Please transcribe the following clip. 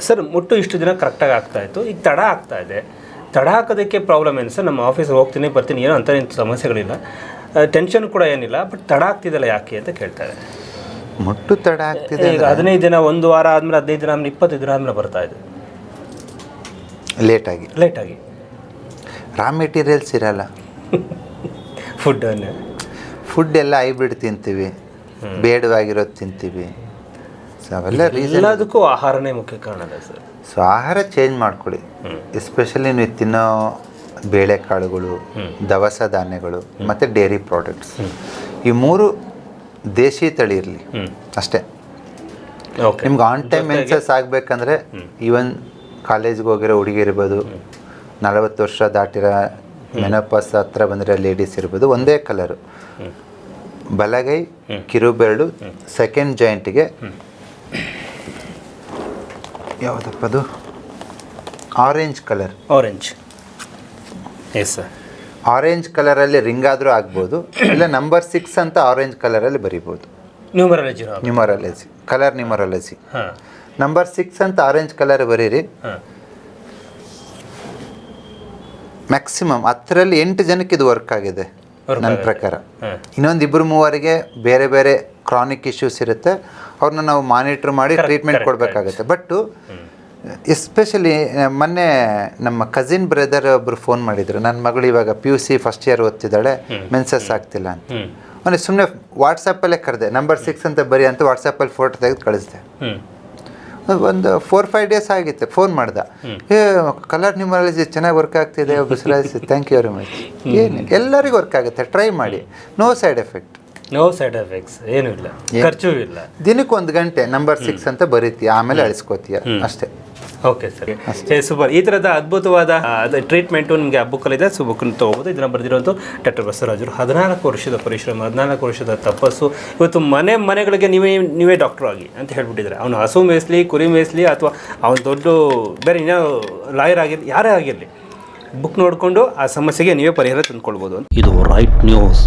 Sir ಮುಟ್ಟು ಇಷ್ಟು ದಿನ ಕರೆಕ್ಟಾಗಿ ಆಗ್ತಾಯಿತ್ತು, ಈಗ ತಡ ಆಗ್ತಾ ಇದೆ. ತಡ ಹಾಕೋದಕ್ಕೆ ಪ್ರಾಬ್ಲಮ್ ಏನು ಸರ್? ನಮ್ಮ ಆಫೀಸ್ಗೆ ಹೋಗ್ತೀನಿ ಬರ್ತೀನಿ, ಏನೋ ಅಂತ ಸಮಸ್ಯೆಗಳಿಲ್ಲ, ಟೆನ್ಷನ್ ಕೂಡ ಏನಿಲ್ಲ, ಬಟ್ ತಡ ಆಗ್ತಿದ್ದಲ್ಲ ಯಾಕೆ ಅಂತ ಕೇಳ್ತಾರೆ. ಮುಟ್ಟು ತಡ ಆಗ್ತಿದೆ ಈಗ 15 ದಿನ, ಒಂದು ವಾರ ಆದಮೇಲೆ 15 ದಿನ ಆದಮೇಲೆ 20 ದಿನ ಆದಮೇಲೆ ಬರ್ತಾ ಇದೆ ಲೇಟಾಗಿ. ರಾ ಮೆಟೀರಿಯಲ್ಸ್ ಇರಲ್ಲ. ಫುಡ್ ಎಲ್ಲ ಹೈಬ್ರಿಡ್ ತಿಂತೀವಿ, ಬೇಡವಾಗಿರೋದು ತಿಂತೀವಿ. ಸೊ ಅವೆಲ್ಲ ಎಲ್ಲದಕ್ಕೂ ಆಹಾರನೇ ಮುಖ್ಯ ಕಾರಣ ಅಲ್ಲ ಸರ್. ಸೊ ಆಹಾರ ಚೇಂಜ್ ಮಾಡ್ಕೊಳ್ಳಿ. ಎಸ್ಪೆಷಲಿ ನೀವು ತಿನ್ನೋ ಬೇಳೆಕಾಳುಗಳು, ದವಸ ಧಾನ್ಯಗಳು ಮತ್ತು ಡೈರಿ ಪ್ರಾಡಕ್ಟ್ಸ್, ಈ ಮೂರು ದೇಶಿ ತಳಿ ಇರಲಿ ಅಷ್ಟೇ. ನಿಮ್ಗೆ ಆನ್ ಟೈಮ್ ಮೆನ್ಸಸ್ ಆಗಬೇಕಂದ್ರೆ ಈವನ್ ಕಾಲೇಜ್ಗೆ ಹೋಗಿರೋ ಹುಡುಗಿ ಇರ್ಬೋದು, 40 ವರ್ಷ ದಾಟಿರೋ ಮೆನೋಪಾಸ್ ಹತ್ರ ಬಂದಿರೋ ಲೇಡೀಸ್ ಇರ್ಬೋದು, ಒಂದೇ ಕಲರು ಬಲಗೈ ಕಿರುಬೆರಳು ಸೆಕೆಂಡ್ ಜಾಯಿಂಟಿಗೆ ಯಾವುದಪ್ಪ ಅದು orange colour, yes sir, orange ಕಲರಲ್ಲಿ ರಿಂಗ್ ಆದರೂ ಆಗ್ಬೋದು, ಇಲ್ಲ ನಂಬರ್ 6 ಅಂತ ಆರೆಂಜ್ ಕಲರಲ್ಲಿ ಬರಿಬೋದು. ನ್ಯೂಮರಾಲಜಿ ಕಲರ್ ನ್ಯೂಮರಾಲಜಿ ನಂಬರ್ 6 ಅಂತ ಆರೆಂಜ್ ಕಲರ್ ಬರೀರಿ. ಮ್ಯಾಕ್ಸಿಮಮ್ 10ರಲ್ಲಿ 8 ಜನಕ್ಕೆ ಇದು ವರ್ಕ್ ಆಗಿದೆ ನನ್ನ ಪ್ರಕಾರ. ಇನ್ನೊಂದು 2-3 ಬೇರೆ ಬೇರೆ ಕ್ರಾನಿಕ್ ಇಶ್ಯೂಸ್ ಇರುತ್ತೆ, ಅವ್ರನ್ನ ನಾವು ಮಾನಿಟ್ರ್ ಮಾಡಿ ಟ್ರೀಟ್ಮೆಂಟ್ ಕೊಡಬೇಕಾಗುತ್ತೆ. ಬಟ್ಟು ಎಸ್ಪೆಷಲಿ ಮೊನ್ನೆ ನಮ್ಮ ಕಸಿನ್ ಬ್ರದರ್ ಒಬ್ಬರು ಫೋನ್ ಮಾಡಿದರು, ನನ್ನ ಮಗಳು ಇವಾಗ PUC ಫಸ್ಟ್ ಇಯರ್ ಓದ್ತಿದ್ದಾಳೆ, ಮೆನ್ಸಸ್ ಆಗ್ತಿಲ್ಲ ಅಂತ. ಅವನಿಗೆ ಸುಮ್ಮನೆ ವಾಟ್ಸಪ್ಪಲ್ಲೇ ಕರೆದೆ, ನಂಬರ್ 6 ಅಂತ ಬರೀ ಅಂತ ವಾಟ್ಸಪ್ಪಲ್ಲಿ ಫೋಟೋ ತೆಗೆದು ಕಳಿಸ್ದೆ. ಒಂದು 4-5 ಡೇಸ್ ಆಗಿತ್ತು, ಫೋನ್ ಮಾಡ್ದೆ, ಕಲರ್ ನ್ಯೂಮರಾಲಜಿ ಚೆನ್ನಾಗಿ ವರ್ಕ್ ಆಗ್ತಿದೆ ಬಿಸಿಲಾಯಿಸಿ, ಥ್ಯಾಂಕ್ ಯು ವೆರಿ ಮಚ್. ಏನು ಎಲ್ಲರಿಗೂ ವರ್ಕ್ ಆಗುತ್ತೆ, ಟ್ರೈ ಮಾಡಿ. ನೋ ಸೈಡ್ ಎಫೆಕ್ಟ್ಸ್, ಏನೂ ಇಲ್ಲ, ಖರ್ಚು ಇಲ್ಲ. ದಿನಕ್ಕೆ 1 ಗಂಟೆ ನಂಬರ್ 6 ಅಂತ ಬರೀತೀಯ, ಆಮೇಲೆ ಅಳಿಸ್ಕೋತೀಯ ಅಷ್ಟೇ. Okay sir, super. ಈ ಥರದ ಅದ್ಭುತವಾದ ಟ್ರೀಟ್ಮೆಂಟು ನಿಮಗೆ ಆ ಬುಕ್ಕಲ್ಲಿದೆ, ಸೊ ಬುಕ್ಕನ್ನು ತೊಗೋಬೋದು. ಇದನ್ನು ಬರೆದಿರುವಂಥ ಡಾಕ್ಟರ್ ಬಸವರಾಜರು. 14 ವರ್ಷದ ಪರಿಶ್ರಮ, 14 ವರ್ಷದ ತಪಸ್ಸು. ಇವತ್ತು ಮನೆಗಳಿಗೆ ನೀವೇ ಡಾಕ್ಟ್ರು ಆಗಿ ಅಂತ ಹೇಳ್ಬಿಟ್ಟಿದ್ದಾರೆ. ಅವನು ಹಸು ಮೇಯಿಸಲಿ, ಕುರಿ ಮೇಯಿಸಲಿ, ಅಥವಾ ಅವನು ದೊಡ್ಡ ಬೇರೆ ಇನ್ನೂ ಲಾಯರ್ ಆಗಿರಲಿ, ಯಾರೇ ಆಗಿರಲಿ, ಬುಕ್ ನೋಡಿಕೊಂಡು ಆ ಸಮಸ್ಯೆಗೆ ನೀವೇ ಪರಿಹಾರ ತಂದುಕೊಳ್ಬೋದು. ಇದು ರೈಟ್ ನ್ಯೂಸ್.